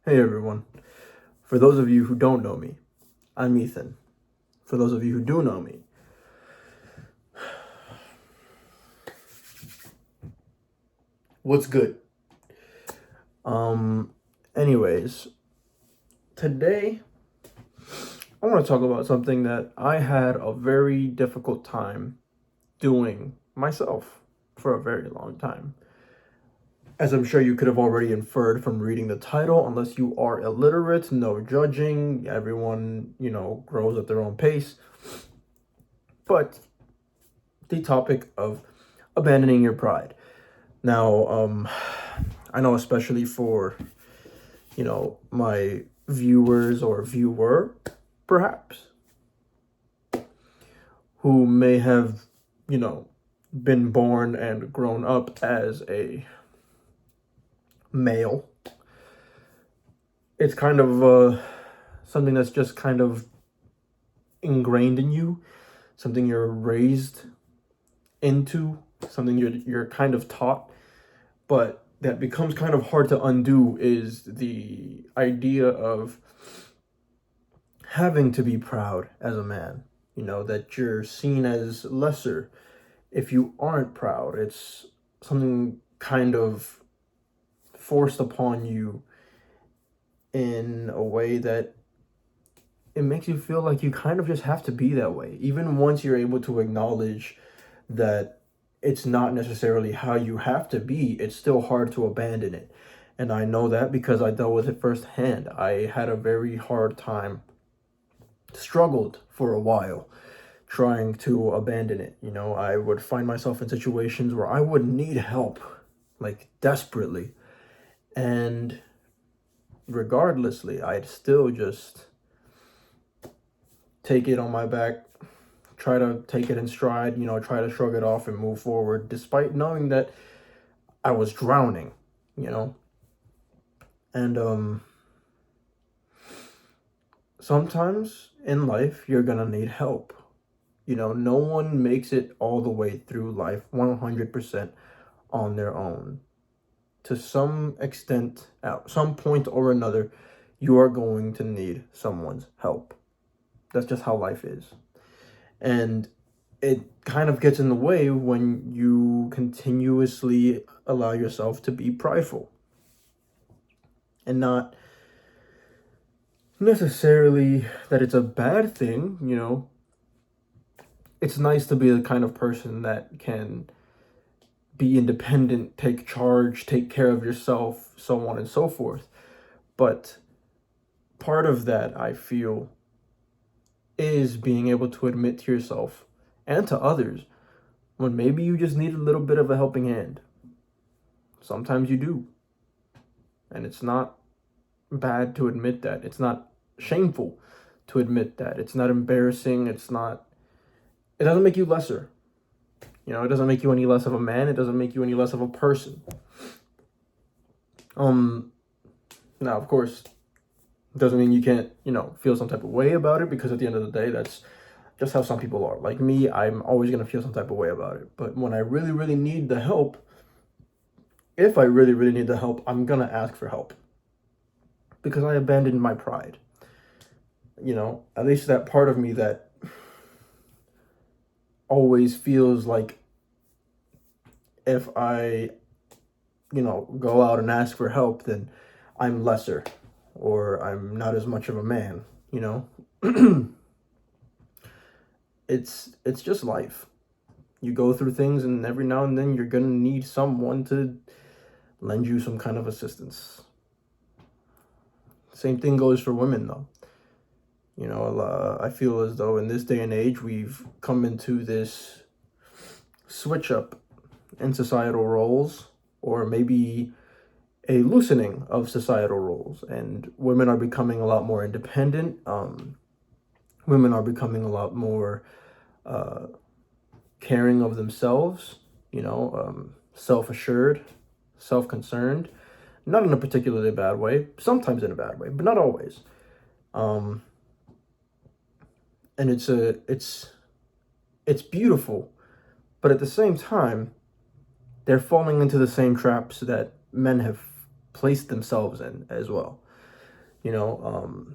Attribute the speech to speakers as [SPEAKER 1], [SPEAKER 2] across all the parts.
[SPEAKER 1] Hey everyone. For those of you who don't know me, I'm Ethan. For those of you who do know me, what's good? Um, anyways, today I want to talk about something that I had a very difficult time doing myself for a very long time. As I'm sure you could have already inferred from reading the title, unless you are illiterate, no judging, everyone, grows at their own pace. But the topic of abandoning your pride. Now, I know especially for, my viewers or viewer, perhaps, who may have, you know, been born and grown up as a male, it's kind of something that's just kind of ingrained in you, something you're raised into, something you're kind of taught, but that becomes kind of hard to undo is the idea of having to be proud as a man, that you're seen as lesser if you aren't proud. It's something kind of forced upon you in a way that it makes you feel like you kind of just have to be that way. Even once you're able to acknowledge that it's not necessarily how you have to be, it's still hard to abandon it. And I know that because I dealt with it firsthand. I had a very hard time, struggled for a while trying to abandon it. I would find myself in situations where I would need help, like desperately. And regardlessly, I'd still just take it on my back, try to take it in stride, try to shrug it off and move forward, despite knowing that I was drowning, you know? And sometimes in life, you're gonna need help. No one makes it all the way through life 100% on their own. To some extent, at some point or another, you are going to need someone's help. That's just how life is. And it kind of gets in the way when you continuously allow yourself to be prideful and not necessarily that it's a bad thing. It's nice to be the kind of person that can be independent, take charge, take care of yourself, so on and so forth. But part of that, I feel, is being able to admit to yourself and to others when maybe you just need a little bit of a helping hand. Sometimes you do. And it's not bad to admit that. It's not shameful to admit that. It's not embarrassing. It doesn't make you lesser. It doesn't make you any less of a man. It doesn't make you any less of a person. Now, of course, doesn't mean you can't, feel some type of way about it, because at the end of the day, that's just how some people are. Like me, I'm always going to feel some type of way about it. But when I really, really need the help, if I really, really need the help, I'm going to ask for help because I abandoned my pride. At least that part of me that always feels like if I, go out and ask for help, then I'm lesser or I'm not as much of a man, you know? It's just life. You go through things, and every now and then you're going to need someone to lend you some kind of assistance. Same thing goes for women, though. I feel as though in this day and age, we've come into this switch up in societal roles, or maybe a loosening of societal roles, and women are becoming a lot more independent. Women are becoming a lot more caring of themselves, self-assured, self-concerned, not in a particularly bad way, sometimes in a bad way, but not always. Um, and it's beautiful, but at the same time, they're falling into the same traps that men have placed themselves in as well. you know,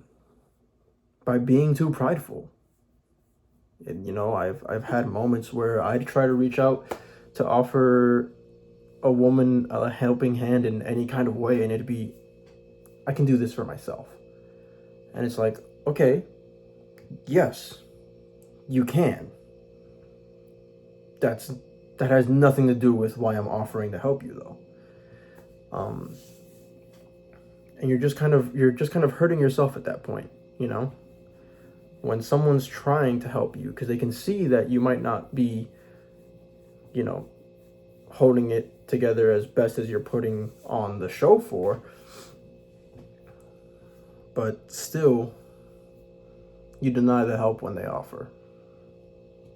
[SPEAKER 1] by being too prideful. And, I've had moments where I'd try to reach out to offer a woman a helping hand in any kind of way, and it'd be, I can do this for myself. And it's like, okay, yes, you can. That has nothing to do with why I'm offering to help you, though. And you're just kind of hurting yourself at that point, when someone's trying to help you, because they can see that you might not be, you know, holding it together as best as you're putting on the show for, but still you deny the help when they offer,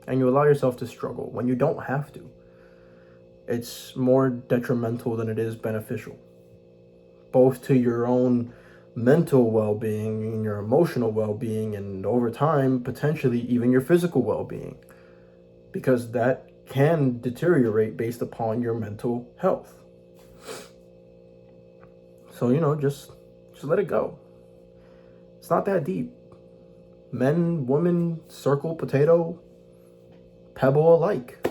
[SPEAKER 1] and you allow yourself to struggle when you don't have to. It's more detrimental than it is beneficial, both to your own mental well-being and your emotional well-being, and over time potentially even your physical well-being, because that can deteriorate based upon your mental health. So just let it go. It's not that deep. Men, women, circle, potato, pebble alike.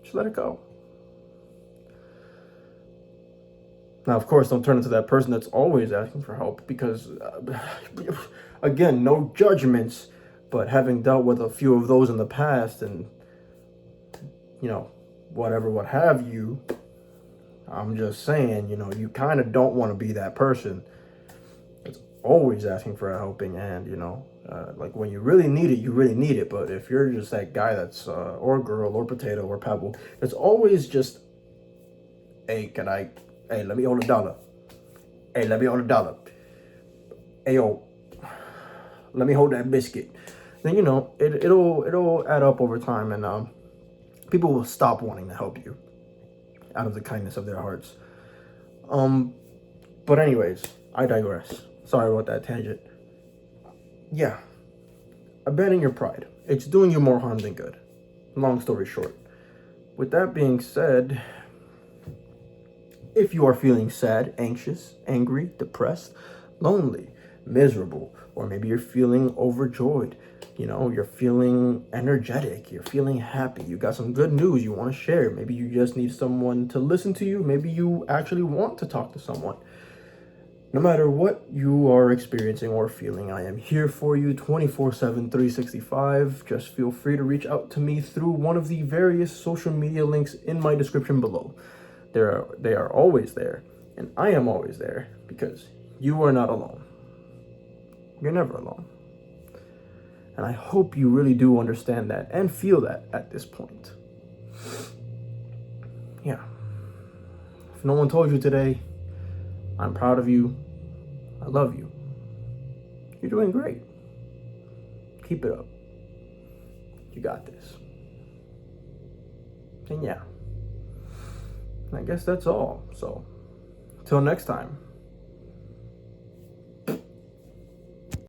[SPEAKER 1] Just let it go. Now, of course, don't turn into that person that's always asking for help, because, again, no judgments, but having dealt with a few of those in the past and, what have you, I'm just saying, you kind of don't want to be that person that's always asking for a helping hand, like when you really need it, you really need it. But if you're just that guy that's, or girl, or potato, or pebble, it's always just, hey, let me hold $1. Hey, let me hold $1. Hey, yo, let me hold that biscuit. Then, it'll add up over time, and people will stop wanting to help you out of the kindness of their hearts. But anyways, I digress. Sorry about that tangent. Yeah, abandon your pride. It's doing you more harm than good. Long story short. With that being said, if you are feeling sad, anxious, angry, depressed, lonely, miserable, or maybe you're feeling overjoyed, you're feeling energetic, you're feeling happy, you got some good news you want to share, maybe you just need someone to listen to you, maybe you actually want to talk to someone. No matter what you are experiencing or feeling, I am here for you 24/7, 365. Just feel free to reach out to me through one of the various social media links in my description below. They are always there, and I am always there, because you are not alone. You're never alone. And I hope you really do understand that and feel that at this point. Yeah. If no one told you today, I'm proud of you. I love you. You're doing great. Keep it up. You got this. And yeah, I guess that's all. So, till next time.